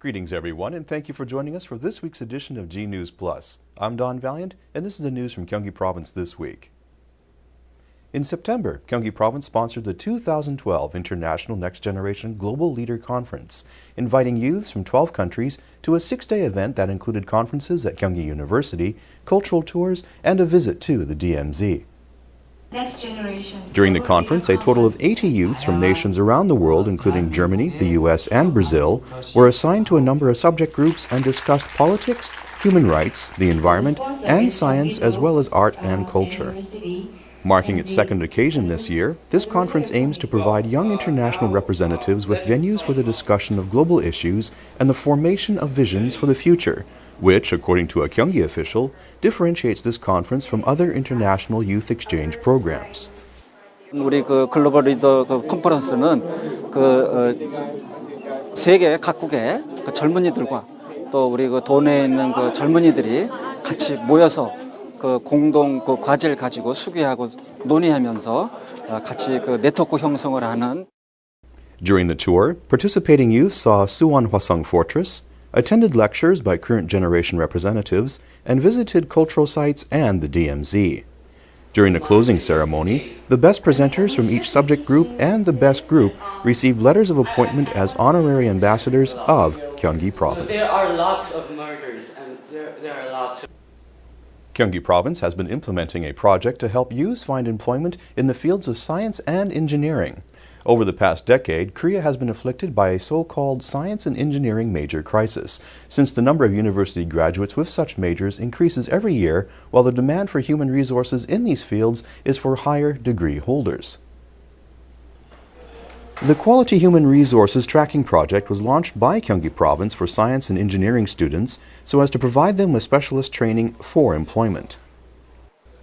Greetings everyone, and thank you for joining us for this week's edition of G News Plus. I'm Don Valiant, and this is the news from Gyeonggi Province this week. In September, Gyeonggi Province sponsored the 2012 International Next Generation Global Leader Conference, inviting youths from 12 countries to a 6-day event that included conferences at Gyeonggi University, cultural tours, and a visit to the DMZ. During the conference, a total of 80 youths from nations around the world, including Germany, the US, and Brazil, were assigned to a number of subject groups and discussed politics, human rights, the environment, and science, as well as art and culture. Marking its second occasion this year, this conference aims to provide young international representatives with venues for the discussion of global issues and the formation of visions for the future, which, according to a Gyeonggi official, differentiates this conference from other international youth exchange programs. 우리 글로벌 리더 컨퍼런스는 세계 각국의 젊은이들과 또 우리 도내에 있는 젊은이들이 같이 모여서 공동 과제를 가지고 수기하고 논의하면서 같이 네트워크 형성을 하는. During the tour, participating youth saw Suwon Hwasong Fortress, attended lectures by current generation representatives, and visited cultural sites and the DMZ. During the closing ceremony, the best presenters from each subject group and the best group received letters of appointment as honorary ambassadors of Gyeonggi Province. There are lots of murders and there are lots of... Gyeonggi Province has been implementing a project to help youths find employment in the fields of science and engineering. Over the past decade, Korea has been afflicted by a so-called science and engineering major crisis, since the number of university graduates with such majors increases every year, while the demand for human resources in these fields is for higher degree holders. The Quality Human Resources Tracking Project was launched by Gyeonggi Province for science and engineering students so as to provide them with specialist training for employment.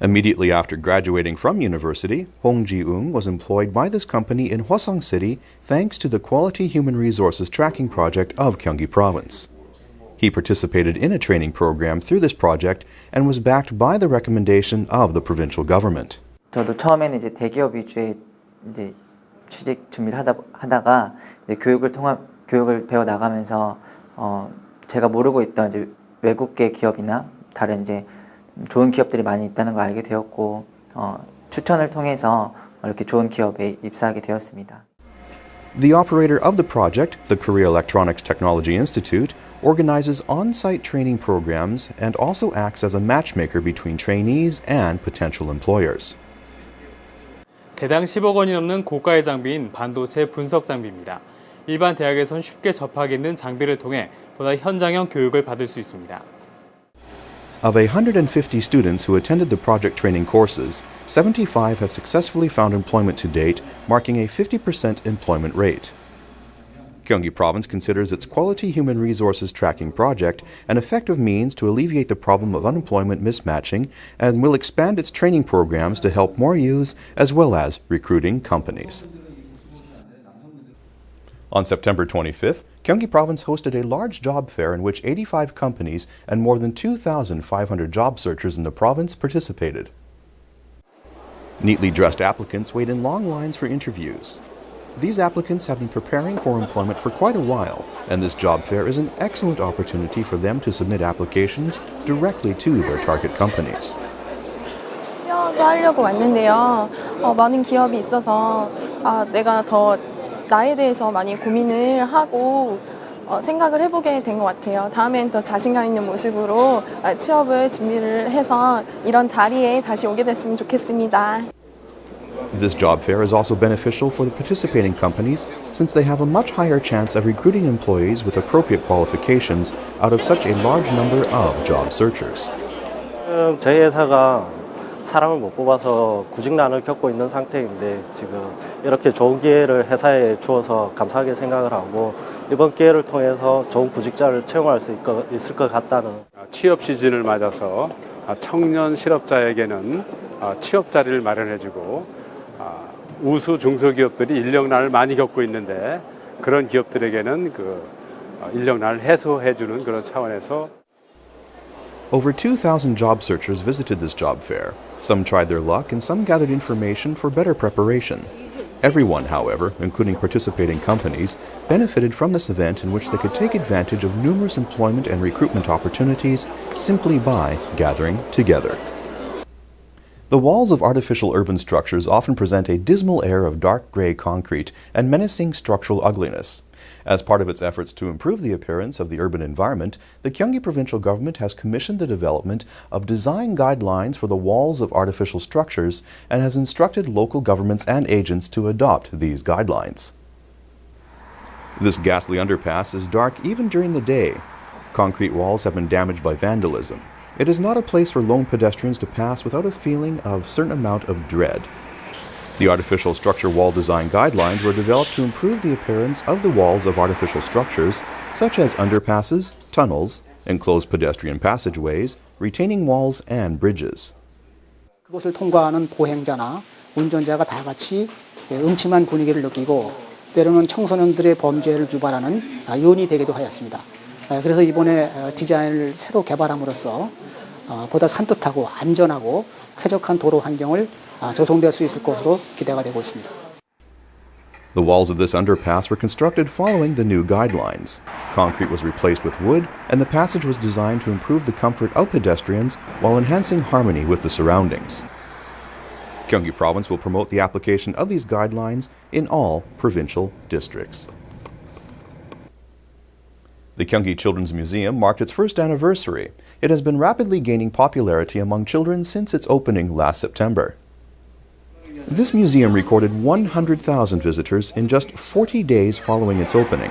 Immediately after graduating from university, Hong Ji-eung was employed by this company in Hwasong City thanks to the Quality Human Resources Tracking Project of Gyeonggi Province. He participated in a training program through this project and was backed by the recommendation of the provincial government. 저도 처음에는 대기업 위주의 취직 준비를 하다가 교육을 배워 나가면서 제가 모르고 있던 외국계 기업이나 다른 좋은 기업들이 많이 있다는 걸 알게 되었고 추천을 통해서 이렇게 좋은 기업에 입사하게 되었습니다. The operator of the project, the Korea Electronics Technology Institute, organizes on-site training programs and also acts as a matchmaker between trainees and potential employers. 대당 10억 원이 넘는 고가의 장비인 반도체 분석 장비입니다. 일반 대학에선 쉽게 접하기 있는 장비를 통해 보다 현장형 교육을 받을 수 있습니다. Of 150 students who attended the project training courses, 75 have successfully found employment to date, marking a 50% employment rate. Gyeonggi Province considers its Quality Human Resources Tracking Project an effective means to alleviate the problem of unemployment mismatching and will expand its training programs to help more youths as well as recruiting companies. On September 25th, Gyeonggi Province hosted a large job fair in which 85 companies and more than 2,500 job searchers in the province participated. Neatly dressed applicants wait in long lines for interviews. These applicants have been preparing for employment for quite a while, and this job fair is an excellent opportunity for them to submit applications directly to their target companies. 취업하려고 왔는데요. 많은 기업이 있어서 내가 더 나에 대해서 많이 고민을 하고 생각을 해보게 된 것 같아요. 다음엔 더 자신감 있는 모습으로 취업을 준비를 해서 이런 자리에 다시 오게 됐으면 좋겠습니다. This job fair is also beneficial for the participating companies since they have a much higher chance of recruiting employees with appropriate qualifications out of such a large number of job searchers. 저희 회사가 사람을 못 뽑아서 구직난을 겪고 있는 상태인데 지금 이렇게 좋은 기회를 회사에 주어서 감사하게 생각을 하고 이번 기회를 통해서 좋은 구직자를 채용할 수 있을 것 같다는. 취업 시즌을 맞아서 청년 실업자에게는 취업 자리를 마련해주고 우수 중소기업들이 인력난을 많이 겪고 있는데 그런 기업들에게는 인력난을 해소해주는 그런 차원에서. Over 2,000 job searchers visited this job fair. Some tried their luck and some gathered information for better preparation. Everyone, however, including participating companies, benefited from this event in which they could take advantage of numerous employment and recruitment opportunities simply by gathering together. The walls of artificial urban structures often present a dismal air of dark gray concrete and menacing structural ugliness. As part of its efforts to improve the appearance of the urban environment, the Gyeonggi provincial government has commissioned the development of design guidelines for the walls of artificial structures and has instructed local governments and agents to adopt these guidelines. This ghastly underpass is dark even during the day. Concrete walls have been damaged by vandalism. It is not a place for lone pedestrians to pass without a feeling of certain amount of dread. The artificial structure wall design guidelines were developed to improve the appearance of the walls of artificial structures, such as underpasses, tunnels, enclosed pedestrian passageways, retaining walls, and bridges. 그곳을 통과하는 보행자나 운전자가 다 같이 음침한 분위기를 느끼고 때로는 청소년들의 범죄를 유발하는 요인이 되기도 하였습니다. 그래서 이번에 디자인을 새로 개발함으로써 보다 산뜻하고 안전하고 쾌적한 도로 환경을 조성될 수 있을 것으로 기대가 되고 있습니다. The walls of this underpass were constructed following the new guidelines. Concrete was replaced with wood, and the passage was designed to improve the comfort of pedestrians while enhancing harmony with the surroundings. Gyeonggi Province will promote the application of these guidelines in all provincial districts. The Gyeonggi Children's Museum marked its first anniversary. It has been rapidly gaining popularity among children since its opening last September. This museum recorded 100,000 visitors in just 40 days following its opening.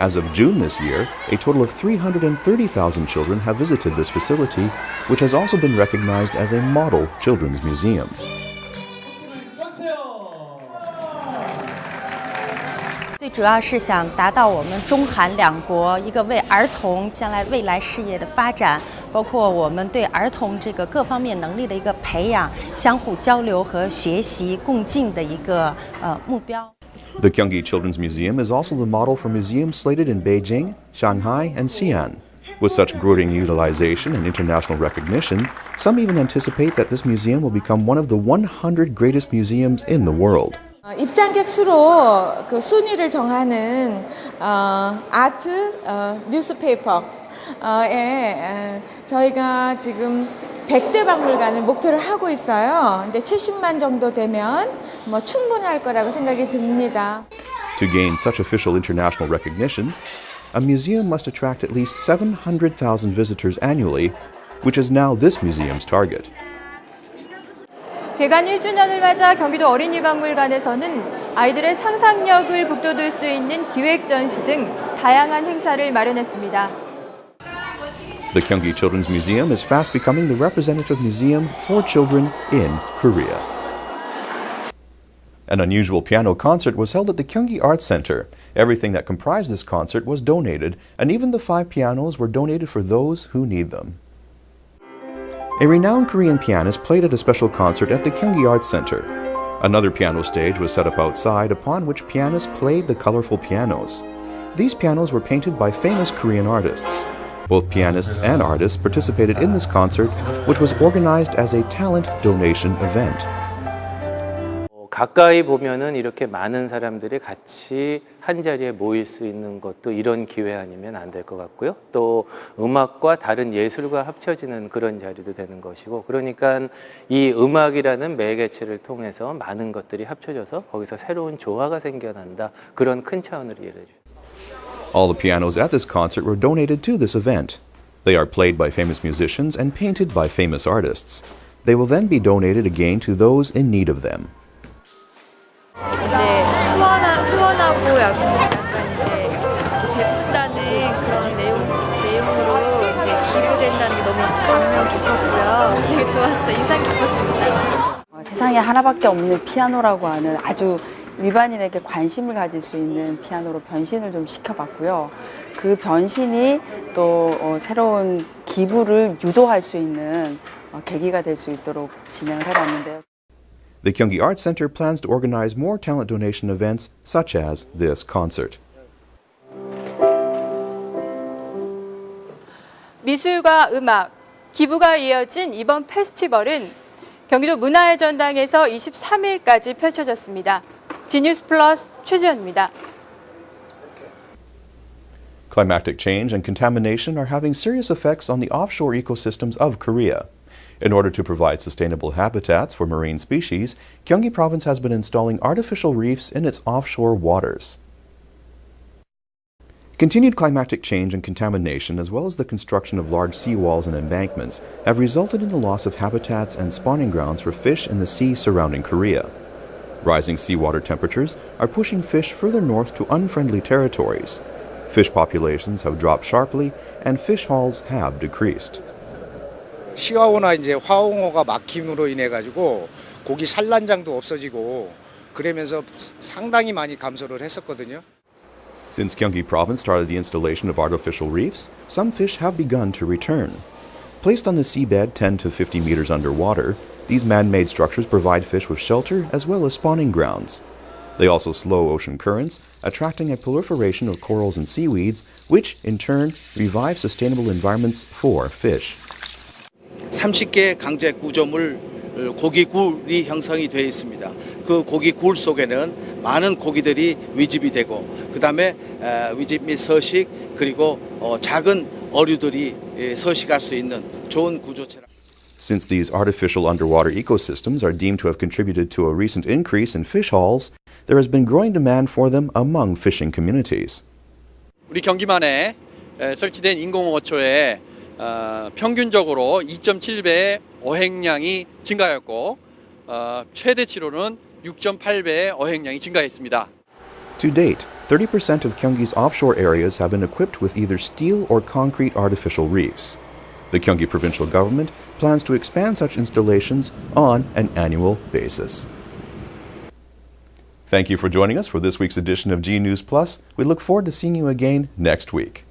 As of June this year, a total of 330,000 children have visited this facility, which has also been recognized as a model children's museum. 最主要是想达到我们中韩两国一个为儿童将来未来事业的发展，包括我们对儿童这个各方面能力的一个培养、相互交流和学习共进的一个目标。 The Gyeonggi Children's Museum is also the model for museums slated in Beijing, Shanghai, and Xi'an. With such growing utilization and international recognition, some even anticipate that this museum will become one of the 100 greatest museums in the world. 입장객 수로 그 순위를 정하는 아트 뉴스페이퍼에 저희가 지금 100대 박물관을 목표를 하고 있어요. 근데 70만 정도 되면 뭐 충분할 거라고 생각이 듭니다. To gain such official international recognition, a museum must attract at least 700,000 visitors annually, which is now this museum's target. 개관 1주년을 맞아 경기도 어린이박물관에서는 아이들의 상상력을 북돋을 수 있는 기획 전시 등 다양한 행사를 마련했습니다. The Gyeonggi Children's Museum is fast becoming the representative museum for children in Korea. An unusual piano concert was held at the Gyeonggi Arts Center. Everything that comprised this concert was donated, and even the 5 pianos were donated for those who need them. A renowned Korean pianist played at a special concert at the Gyeonggi Arts Center. Another piano stage was set up outside, upon which pianists played the colorful pianos. These pianos were painted by famous Korean artists. Both pianists and artists participated in this concert, which was organized as a talent donation event. 가까이 보면은 이렇게 많은 사람들이 같이 한 자리에 모일 수 있는 것도 이런 기회 아니면 안 될 것 같고요. 또 음악과 다른 예술과 합쳐지는 그런 자리도 되는 것이고, 그러니까 이 음악이라는 매개체를 통해서 많은 것들이 합쳐져서 거기서 새로운 조화가 생겨난다. 그런 큰 차원으로 이해해 주세요. All the pianos at this concert were donated to this event. They are played by famous musicians and painted by famous artists. They will then be donated again to those in need of them. 이제 후원하고 약간 이제 베푼다는 그런 내용으로 이제 기부된다는 게 너무 감명 깊었고요. 되게 좋았어요. 인상 깊었습니다. 세상에 하나밖에 없는 피아노라고 하는 아주 일반인에게 관심을 가질 수 있는 피아노로 변신을 좀 시켜봤고요. 그 변신이 또 새로운 기부를 유도할 수 있는 계기가 될 수 있도록 진행을 해봤는데요. The Gyeonggi Arts Center plans to organize more talent donation events such as this concert. 미술과 음악, 기부가 이어진 이번 페스티벌은 경기도 문화의 전당에서 23일까지 펼쳐졌습니다. Gnews Plus 최지연입니다. Climatic change and contamination are having serious effects on the offshore ecosystems of Korea. In order to provide sustainable habitats for marine species, Gyeonggi Province has been installing artificial reefs in its offshore waters. Continued climatic change and contamination, as well as the construction of large seawalls and embankments, have resulted in the loss of habitats and spawning grounds for fish in the sea surrounding Korea. Rising seawater temperatures are pushing fish further north to unfriendly territories. Fish populations have dropped sharply, and fish hauls have decreased. 시화호나 이제 화홍호가 막힘으로 인해 가지고 고기 산란장도 없어지고 그러면서 상당히 많이 감소를 했었거든요. Since Gyeonggi Province started the installation of artificial reefs, some fish have begun to return. Placed on the seabed 10 to 50 meters underwater, these man-made structures provide fish with shelter as well as spawning grounds. They also slow ocean currents, attracting a proliferation of corals and seaweeds, which, in turn, revive sustainable environments for fish. 30개 강제 구조물 고기굴이 형성이 되어 있습니다. 그 고기굴 속에는 많은 고기들이 위집이 되고 그다음에 위집 및 서식 그리고 작은 어류들이 서식할 수 있는 좋은 구조체라. Since these artificial underwater ecosystems are deemed to have contributed to a recent increase in fish hauls, there has been growing demand for them among fishing communities. 우리 경기만에 설치된 인공어초에 평균적으로 2.7배의 어획량이 증가하였고 최대치로는 6.8배의 어획량이 증가했습니다. To date, 30% of Gyeonggi's offshore areas have been equipped with either steel or concrete artificial reefs. The Gyeonggi provincial government plans to expand such installations on an annual basis. Thank you for joining us for this week's edition of G News Plus. We look forward to seeing you again next week.